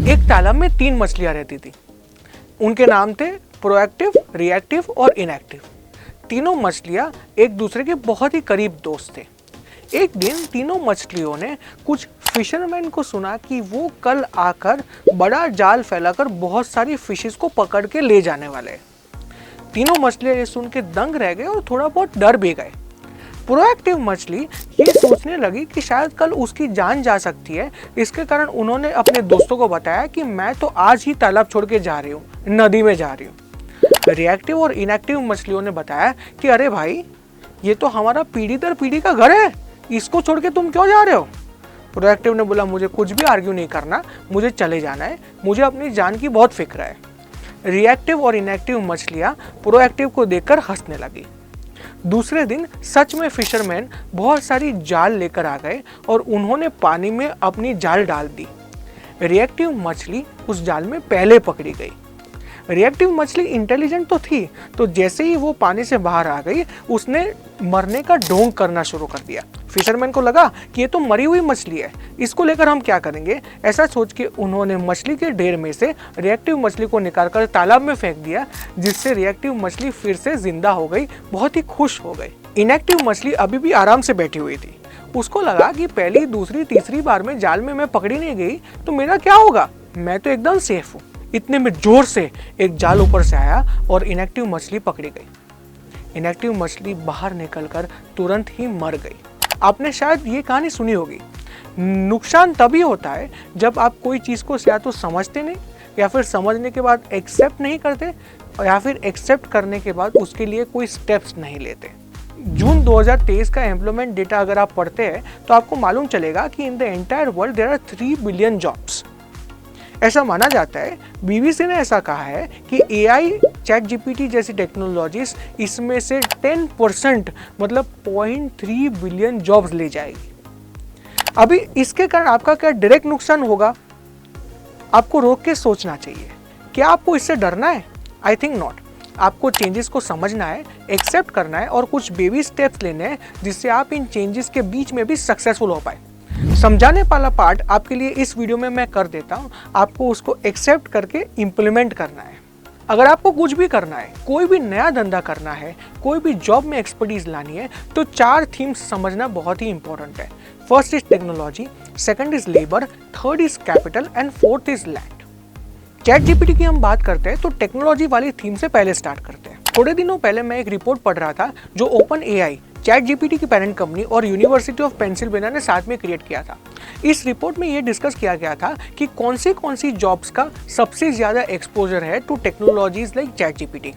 एक तालाब में 3 मछलियां रहती थी। उनके नाम थे प्रोएक्टिव, रिएक्टिव और इनएक्टिव। तीनों मछलियां एक दूसरे के बहुत ही करीब दोस्त थे। एक दिन तीनों मछलियों ने कुछ फिशरमैन को सुना कि वो कल आकर बड़ा जाल फैलाकर बहुत सारी फिशेस को पकड़ के ले जाने वाले हैं। तीनों मछलियां ये सुन के दंग रह गए और थोड़ा बहुत डर भी गए। प्रोएक्टिव मछली ये सोचने लगी कि शायद कल उसकी जान जा सकती है। इसके कारण उन्होंने अपने दोस्तों को बताया कि मैं तो आज ही तालाब छोड़ के जा रही हूँ, नदी में जा रही हूँ। रिएक्टिव और इनएक्टिव मछलियों ने बताया कि अरे भाई, ये तो हमारा पीढ़ी दर पीढ़ी का घर है, इसको छोड़ के तुम क्यों जा रहे हो। प्रोएक्टिव ने बोला मुझे कुछ भी आर्ग्यू नहीं करना, मुझे चले जाना है, मुझे अपनी जान की बहुत फिक्र है। रिएक्टिव और इनएक्टिव मछलियां प्रोएक्टिव को देखकर हंसने लगी। दूसरे दिन सच में फिशरमैन बहुत सारी जाल लेकर आ गए और उन्होंने पानी में अपनी जाल डाल दी। रिएक्टिव मछली उस जाल में पहले पकड़ी गई। रिएक्टिव मछली इंटेलिजेंट तो थी, तो जैसे ही वो पानी से बाहर आ गई उसने मरने का ढोंग करना शुरू कर दिया। फिशरमैन को लगा कि ये तो मरी हुई मछली है, इसको लेकर हम क्या करेंगे। ऐसा सोच के उन्होंने मछली के ढेर में से रिएक्टिव मछली को निकालकर तालाब में फेंक दिया, जिससे रिएक्टिव मछली फिर से जिंदा हो गई, बहुत ही खुश हो गई। इनएक्टिव मछली अभी भी आराम से बैठी हुई थी। उसको लगा कि पहली, दूसरी, तीसरी बार में जाल में मैं पकड़ी नहीं गई तो मेरा क्या होगा, मैं तो एकदम सेफ हूँ। इतने में जोर से एक जाल ऊपर से आया और इनएक्टिव मछली पकड़ी गई। इनएक्टिव मछली बाहर निकलकर तुरंत ही मर गई। आपने शायद ये कहानी सुनी होगी। नुकसान तभी होता है जब आप कोई चीज़ को या तो समझते नहीं, या फिर समझने के बाद एक्सेप्ट नहीं करते, या फिर एक्सेप्ट करने के बाद उसके लिए कोई स्टेप्स नहीं लेते। जून 2023 का एम्प्लॉयमेंट डेटा अगर आप पढ़ते हैं तो आपको मालूम चलेगा कि in the entire world there are 3 billion jobs. ऐसा माना जाता है, बीबीसी ने ऐसा कहा है कि एआई, चैट जीपीटी जैसी टेक्नोलॉजीज इसमें से 10% मतलब 0.3 बिलियन जॉब्स ले जाएगी। अभी इसके कारण आपका क्या डायरेक्ट नुकसान होगा, आपको रोक के सोचना चाहिए। क्या आपको इससे डरना है? I think not. आपको चेंजेस को समझना है, एक्सेप्ट करना है और कुछ बेबी स्टेप्स लेने हैं, जिससे आप इन चेंजेस के बीच में भी सक्सेसफुल हो पाए। समझाने वाला पार्ट आपके लिए इस वीडियो में मैं कर देता हूं, आपको उसको एक्सेप्ट करके इम्प्लीमेंट करना है। अगर आपको कुछ भी करना है, कोई भी नया धंधा करना है, कोई भी जॉब में एक्सपर्टीज लानी है, तो 4 थीम्स समझना बहुत ही इंपॉर्टेंट है। First is technology, second is labour, third is capital and fourth is land. Chat GPT की हम बात करते हैं तो टेक्नोलॉजी वाली थीम से पहले स्टार्ट करते हैं। थोड़े दिनों पहले मैं एक रिपोर्ट पढ़ रहा था जो ओपन एआई, चैट जीपीटी की पेरेंट कंपनी और यूनिवर्सिटी ऑफ पेंसिल्वेनिया ने साथ में क्रिएट किया था। इस रिपोर्ट में ये डिस्कस किया गया था कि कौन सी जॉब्स का सबसे ज्यादा एक्सपोजर है to technologies like chat GPT.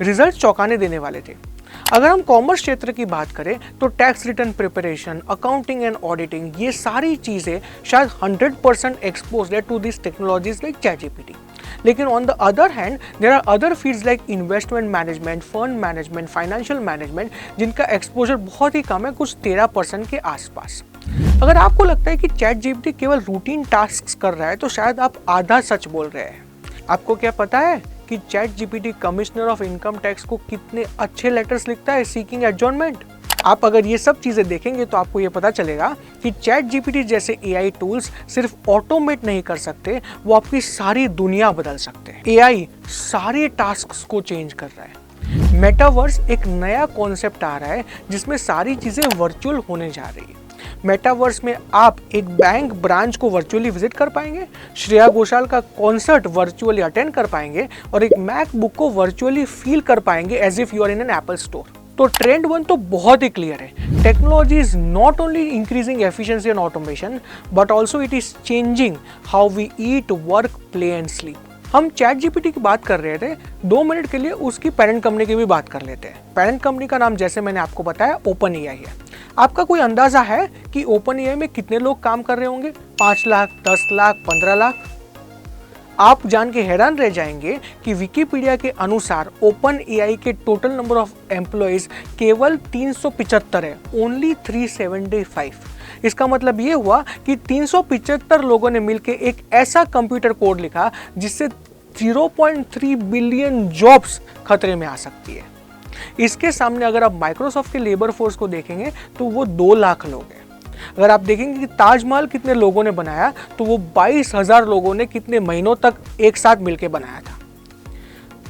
Result चौंकाने देने वाले थे। अगर हम कॉमर्स क्षेत्र की बात करें तो tax return preparation, accounting and auditing, ये सारी चीजें शायद 100% एक्सपोज्ड है to this technologies like chat GPT. लेकिन on the other hand there are other fields like investment management, fund management, financial management, जिनका एक्सपोजर बहुत ही कम है, कुछ 13% के आसपास। अगर आपको लगता है कि चैट जीपीटी केवल रूटीन टास्क कर रहा है तो शायद आप आधा सच बोल रहे हैं। आपको क्या पता है कि chat GPT commissioner of income tax को कितने अच्छे लेटर्स लिखता है सीकिंग एडजॉर्नमेंट? आप अगर ये सब चीजें देखेंगे तो आपको ये पता चलेगा कि चैट जीपीटी जैसे एआई टूल्स सिर्फ ऑटोमेट नहीं कर सकते, वो आपकी सारी दुनिया बदल सकते हैं। एआई सारे टास्क्स को चेंज कर रहा है। मेटावर्स एक नया कॉन्सेप्ट आ रहा है जिसमें सारी चीजें वर्चुअल होने जा रही है। मेटावर्स में आप एक बैंक ब्रांच को वर्चुअली विजिट कर पाएंगे, श्रेया घोषाल का कॉन्सर्ट वर्चुअली अटेंड कर पाएंगे और एक मैकबुक को वर्चुअली फील कर पाएंगे as if you are in an Apple store. तो ट्रेंड 1 तो बहुत ही क्लियर है। Technology is not only increasing efficiency and automation but also it is changing how we eat, work, play and sleep. हम chat GPT की बात कर रहे थे, 2 मिनट के लिए उसकी पेरेंट कंपनी की भी बात कर लेते हैं। पेरेंट कंपनी का नाम जैसे मैंने आपको बताया ओपन एआई है। आपका कोई अंदाजा है कि ओपन एआई में कितने लोग काम कर रहे होंगे? 5 लाख, 10 लाख, 15 लाख? आप जान के हैरान रह जाएंगे कि विकिपीडिया के अनुसार ओपन एआई के टोटल नंबर ऑफ एम्प्लॉइज केवल 375 है, ओनली 375। इसका मतलब ये हुआ कि 375 लोगों ने मिलकर एक ऐसा कंप्यूटर कोड लिखा जिससे 0.3 बिलियन जॉब्स खतरे में आ सकती है। इसके सामने अगर आप माइक्रोसॉफ्ट के लेबर फोर्स को देखेंगे तो वो 2 लाख लोग हैं। अगर आप देखेंगे कि ताजमहल कितने लोगों ने बनाया, तो वो 22,000 लोगों ने कितने महीनों तक एक साथ मिलकर बनाया था।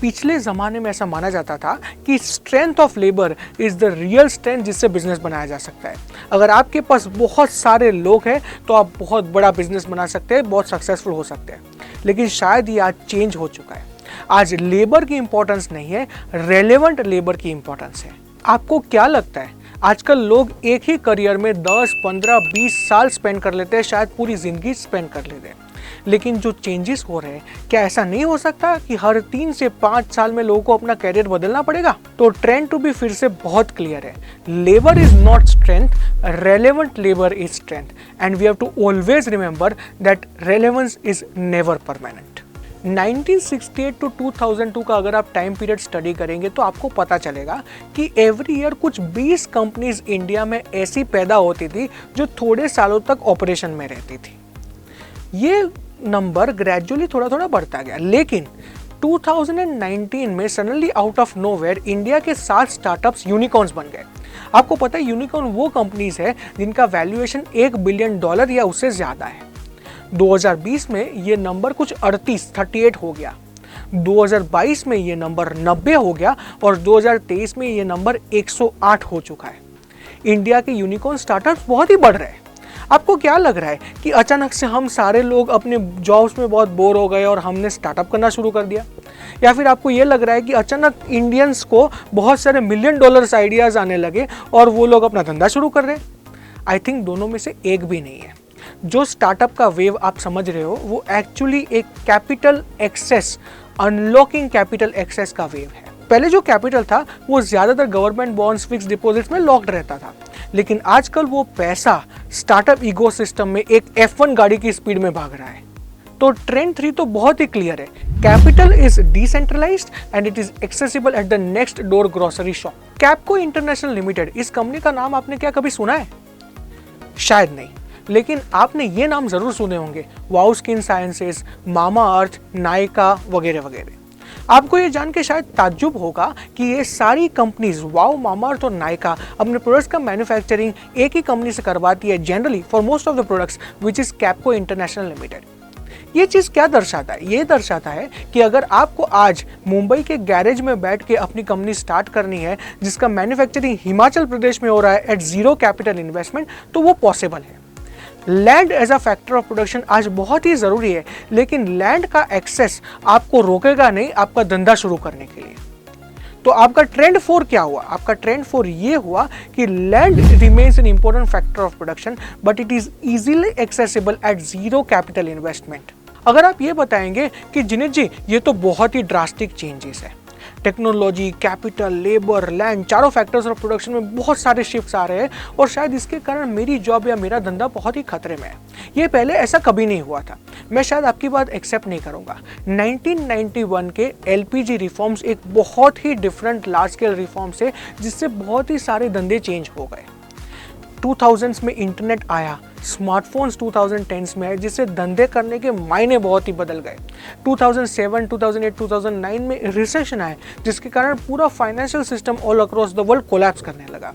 पिछले ज़माने में ऐसा माना जाता था कि strength of labour is the real strength जिससे बिजनेस बनाया जा सकता है। अगर आपके पास बहुत सारे लोग हैं तो आप बहुत बड़ा बिजनेस बना सकते हैं, बहुत सक्सेसफुल हो सकते हैं। लेकिन शायद ये आज चेंज हो चुका है। आज लेबर की इंपॉर्टेंस नहीं है, रेलेवेंट लेबर की इंपॉर्टेंस है। आपको क्या लगता है, आजकल लोग एक ही करियर में 10, 15, 20 साल स्पेंड कर लेते हैं, शायद पूरी ज़िंदगी स्पेंड कर लेते हैं। लेकिन जो चेंजेस हो रहे हैं, क्या ऐसा नहीं हो सकता कि हर 3 से 5 साल में लोगों को अपना कैरियर बदलना पड़ेगा? तो ट्रेंड टू बी फिर से बहुत क्लियर है। Labour is not strength, relevant labour is strength, and we have to always remember that relevance is never permanent. 1968 to 2002 का अगर आप टाइम पीरियड स्टडी करेंगे तो आपको पता चलेगा कि एवरी ईयर कुछ 20 कंपनीज इंडिया में ऐसी पैदा होती थी जो थोड़े सालों तक ऑपरेशन में रहती थी। ये नंबर ग्रेजुअली थोड़ा थोड़ा बढ़ता गया, लेकिन 2019 में suddenly out of nowhere India के 7 स्टार्टअप्स यूनिकॉर्न्स बन गए। आपको पता है यूनिकॉर्न वो कंपनीज है जिनका वैल्यूएशन $1 बिलियन या उससे ज्यादा है। 2020 में ये नंबर कुछ 38 हो गया, 2022 में ये नंबर 90 हो गया और 2023 में ये नंबर 108 हो चुका है। इंडिया के यूनिकॉर्न स्टार्टअप्स बहुत ही बढ़ रहे हैं। आपको क्या लग रहा है कि अचानक से हम सारे लोग अपने जॉब्स में बहुत बोर हो गए और हमने स्टार्टअप करना शुरू कर दिया? या फिर आपको ये लग रहा है कि अचानक इंडियंस को बहुत सारे $1 मिलियन आइडियाज आने लगे और वो लोग अपना धंधा शुरू कर रहे हैं? आई थिंक दोनों में से एक भी नहीं है। जो स्टार्टअप का वेव आप समझ रहे हो वो एक्चुअली एक capital access, unlocking capital access का वेव है। पहले जो कैपिटल था वो ज्यादातर गवर्नमेंट बॉन्ड्स, फिक्स्ड डिपॉजिट्स में लॉक्ड रहता था, लेकिन आजकल वो पैसा स्टार्टअप इकोसिस्टम में एक F1 गाड़ी की स्पीड में भाग रहा है। तो ट्रेंड 3 तो बहुत ही क्लियर है। Capital is decentralized and it is accessible at the next door grocery shop. Capco international limited, इस कंपनी का नाम आपने क्या कभी सुना है? शायद नहीं, लेकिन आपने ये नाम जरूर सुने होंगे, वाओ स्किन साइंसेस, मामा अर्थ, नायका वगैरह वगैरह। आपको ये जान के शायद ताज्जुब होगा कि ये सारी कंपनीज वाओ, मामाअर्थ और नायका अपने प्रोडक्ट्स का मैन्युफैक्चरिंग एक ही कंपनी से करवाती है generally for most of the products, which is Capco international limited. ये चीज़ क्या दर्शाता है? ये दर्शाता है कि अगर आपको आज मुंबई के गैरेज में बैठ के अपनी कंपनी स्टार्ट करनी है जिसका मैन्युफैक्चरिंग हिमाचल प्रदेश में हो रहा है एट 0 कैपिटल इन्वेस्टमेंट, तो वो पॉसिबल है। Land as a factor of production आज बहुत ही ज़रूरी है, लेकिन लैंड का एक्सेस आपको रोकेगा नहीं आपका धंधा शुरू करने के लिए। तो आपका ट्रेंड 4 क्या हुआ? आपका ट्रेंड 4 ये हुआ कि land remains an important factor of production but it is easily accessible at 0 capital investment. अगर आप ये बताएंगे कि जिनेत जी ये तो बहुत ही ड्रास्टिक चेंजेस है, टेक्नोलॉजी, कैपिटल, लेबर, लैंड, चारों फैक्टर्स ऑफ प्रोडक्शन में बहुत सारे शिफ्ट्स आ रहे हैं और शायद इसके कारण मेरी जॉब या मेरा धंधा बहुत ही खतरे में है। ये पहले ऐसा कभी नहीं हुआ था। मैं शायद आपकी बात एक्सेप्ट नहीं करूंगा। 1991 के LPG रिफॉर्म्स एक बहुत ही डिफरेंट लार्ज स्केल रिफॉर्म्स है जिससे बहुत ही सारे धंधे चेंज हो गए। 2000s में इंटरनेट आया, स्मार्टफोन्स 2010s में आए जिससे धंधे करने के मायने बहुत ही बदल गए। 2007, 2008, 2009 में रिसेशन आए जिसके कारण पूरा financial system all across the world collapse करने लगा।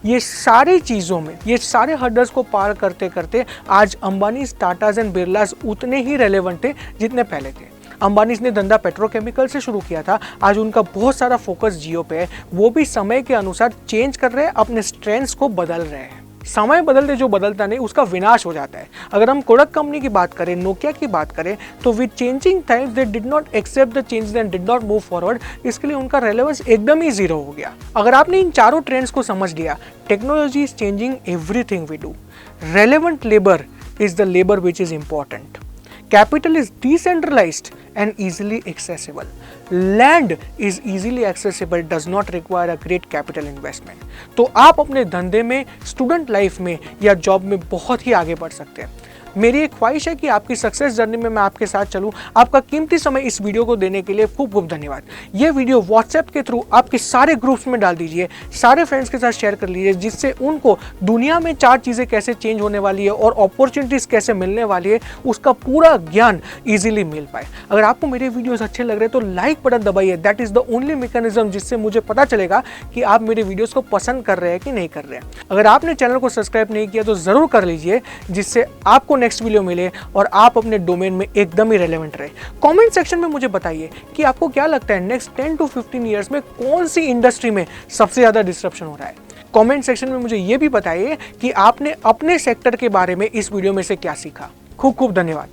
ये सारी चीज़ों में, ये सारे हर्डल्स को पार करते करते आज अंबानी, टाटाज एंड बिरलास उतने ही रेलेवेंट थे जितने पहले थे। अंबानीज ने धंधा पेट्रोकेमिकल से शुरू किया था, आज उनका बहुत सारा फोकस जियो पे है। वो भी समय के अनुसार चेंज कर रहे हैं, अपने स्ट्रेंथ्स को बदल रहे हैं। समय बदलते जो बदलता नहीं उसका विनाश हो जाता है। अगर हम कोडक कंपनी की बात करें, नोकिया की बात करें, तो with changing times they did not accept the changes and did not move forward. इसके लिए उनका रेलेवेंस एकदम ही जीरो हो गया। अगर आपने इन चारों ट्रेंड्स को समझ लिया, technology is changing everything we do, relevant labour is the labour which is important, capital is decentralized and easily accessible, land is easily accessible, does not require a great capital investment। तो आप अपने धंधे में, student life में या job में बहुत ही आगे बढ़ सकते हैं। मेरी एक ख्वाहिश है कि आपकी सक्सेस जर्नी में मैं आपके साथ चलूं। आपका कीमती समय इस वीडियो को देने के लिए खूब खूब धन्यवाद। ये वीडियो व्हाट्सएप के थ्रू आपके सारे ग्रुप्स में डाल दीजिए, सारे फ्रेंड्स के साथ शेयर कर लीजिए, जिससे उनको दुनिया में 4 चीज़ें कैसे चेंज होने वाली है और अपॉर्चुनिटीज़ कैसे मिलने वाली है उसका पूरा ज्ञान ईजिली मिल पाए। अगर आपको मेरे वीडियोस अच्छे लग रहे हैं तो लाइक बटन दबाइए। That is the only mechanism जिससे मुझे पता चलेगा कि आप मेरे वीडियोस को पसंद कर रहे हैं कि नहीं कर रहे हैं। अगर आपने चैनल को सब्सक्राइब नहीं किया तो जरूर कर लीजिए, जिससे आपको नेक्स्ट वीडियो मिले और आप अपने डोमेन में एकदम ही रेलेवेंट रहे। कमेंट सेक्शन में मुझे बताइए कि आपको क्या लगता है नेक्स्ट 10 to 15 ईयर्स में कौन सी इंडस्ट्री में सबसे ज्यादा डिस्ट्रप्शन हो रहा है। कमेंट सेक्शन में मुझे यह भी बताइए कि आपने अपने सेक्टर के बारे में इस वीडियो में से क्या सीखा। खूब खूब धन्यवाद।